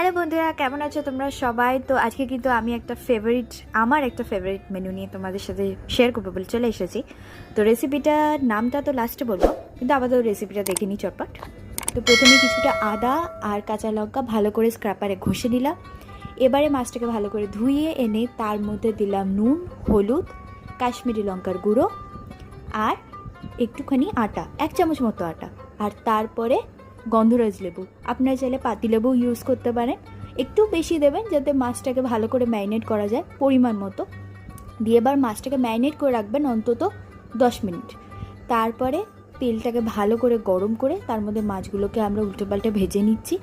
Hello বন্ধুরা, কেমন আছো তোমরা সবাই? তো আজকে কিন্তু আমি আমার একটা ফেভারিট মেনু নিয়ে তোমাদের সাথে শেয়ার করবো বলে চলে এসেছি। তো রেসিপিটার নামটা তো লাস্টে বলবো, কিন্তু আপাতত রেসিপিটা দেখে নিই চটপট। তো প্রথমে কিছুটা আদা আর কাঁচা লঙ্কা ভালো করে স্ক্র্যাপারে ঘষে নিলাম। এবারে মাছটাকে ভালো করে ধুয়ে এনে তার মধ্যে দিলাম নুন, হলুদ, কাশ্মীরি লঙ্কার গুঁড়ো আর একটুখানি আটা, 1 চামচ মতো আটা। আর তারপরে গন্ধরাজ লেবু, আপনারা চাইলে পাতিলেবু ইউজ করতে পারেন। একটু বেশি দেবেন যাতে মাছটাকে ভালো করে ম্যারিনেট করা যায়, পরিমাণ মতো দিয়ে এবার মাছটাকে ম্যারিনেট করে রাখবেন অন্তত 10 মিনিট। তারপরে তেলটাকে ভালো করে গরম করে তার মধ্যে মাছগুলোকে আমরা উল্টোপাল্টে ভেজে নিচ্ছি।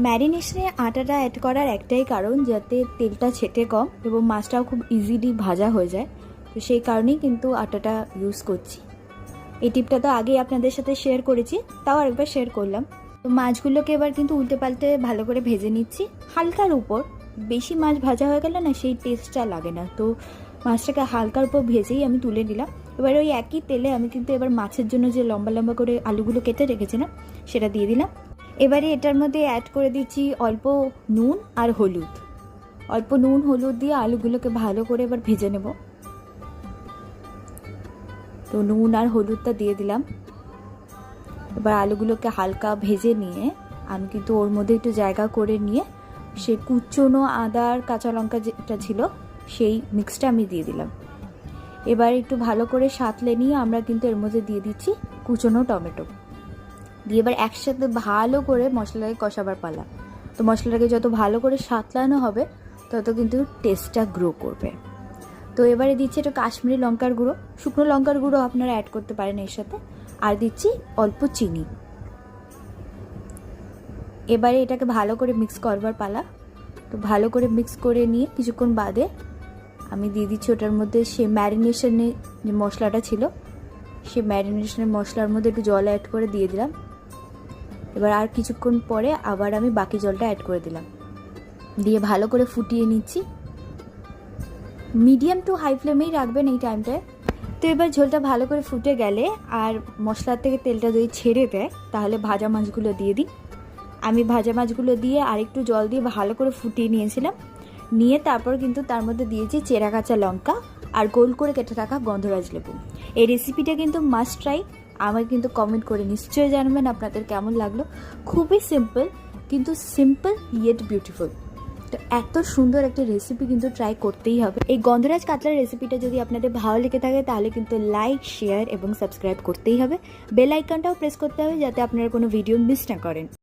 ম্যারিনেশনে আটাটা অ্যাড করার একটাই কারণ, যাতে তেলটা ছেটে কম এবং মাছটাও খুব ইজিলি ভাজা হয়ে যায়। তো সেই কারণেই কিন্তু আটাটা ইউজ করছি। এই টিপটা তো আগেই আপনাদের সাথে শেয়ার করেছি, তাও আরেকবার শেয়ার করলাম। তো মাছগুলোকে এবার কিন্তু উল্টে পাল্টে ভালো করে ভেজে নিচ্ছি হালকার উপর। বেশি মাছ ভাজা হয়ে গেলে না সেই টেস্টটা লাগে না, তো মাছটাকে হালকার উপর ভেজেই আমি তুলে নিলাম। এবার ওই একই তেলে আমি কিন্তু এবার মাছের জন্য যে লম্বা লম্বা করে আলুগুলো কেটে রেখেছিলাম সেটা দিয়ে দিলাম। এবারে এটার মধ্যে অ্যাড করে দিচ্ছি অল্প নুন আর হলুদ। অল্প নুন হলুদ দিয়ে আলুগুলোকে ভালো করে এবার ভেজে নেব। তো নুন আর হলুদটা দিয়ে দিলাম। এবার আলুগুলোকে হালকা ভেজে নিয়ে আমি কিন্তু ওর মধ্যে একটু জায়গা করে নিয়ে সে কুচনো আদা আর কাঁচা লঙ্কা যেটা ছিল সেই মিক্সটা আমি দিয়ে দিলাম। এবার একটু ভালো করে সাঁতলে নিয়ে আমরা কিন্তু এর মধ্যে দিয়ে দিচ্ছি কুচনো টমেটো দিয়ে এবার একসাথে ভালো করে মশলাটাকে কষাবার পালা। তো মশলাটাকে যত ভালো করে সাঁতলানো হবে তত কিন্তু টেস্টটা গ্রো করবে। তো এবারে দিচ্ছি একটু কাশ্মীরি লঙ্কার গুঁড়ো, শুকনো লঙ্কার গুঁড়ো আপনারা অ্যাড করতে পারেন এর সাথে, আর দিচ্ছি অল্প চিনি। এবারে এটাকে ভালো করে মিক্স করবার পালা। তো ভালো করে মিক্স করে নিয়ে কিছুক্ষণ বাদে আমি দিয়ে দিচ্ছি ওটার মধ্যে সে ম্যারিনেশনে যে মশলাটা ছিল সে ম্যারিনেশনের মশলার মধ্যে একটু জল অ্যাড করে দিয়ে দিলাম। এবার আর কিছুক্ষণ পরে আবার আমি বাকি জলটা অ্যাড করে দিলাম, দিয়ে ভালো করে ফুটিয়ে নিচ্ছি। মিডিয়াম টু হাই ফ্লেমেই রাখবেন এই টাইমটায়। তো এবার ঝোলটা ভালো করে ফুটে গেলে আর মশলার থেকে তেলটা যদি ছেড়ে দেয় তাহলে ভাজা মাছগুলো দিয়ে দিই। আমি ভাজা মাছগুলো দিয়ে আরেকটু জল দিয়ে ভালো করে ফুটিয়ে নিয়েছিলাম। নিয়ে তারপর কিন্তু তার মধ্যে দিয়েছি চেরা কাঁচা লঙ্কা আর গোল করে কেটে রাখা গন্ধরাজ লেবু। এই রেসিপিটা কিন্তু মাস্ট ট্রাই। আমাকে কিন্তু কমেন্ট করে নিশ্চয়ই জানাবেন আপনাদের কেমন লাগলো। খুবই সিম্পল, কিন্তু সিম্পল ইয়েট বিউটিফুল। তো এত সুন্দর একটা রেসিপি কিন্তু ট্রাই করতেই হবে। এই গন্ধরাজ কাতলার রেসিপিটা যদি আপনাদের ভালো লেগে থাকে তাহলে কিন্তু লাইক, শেয়ার এবং সাবস্ক্রাইব করতেই হবে। বেল আইকনটাও প্রেস করতে হবে যাতে আপনারা কোনো ভিডিও মিস না করেন।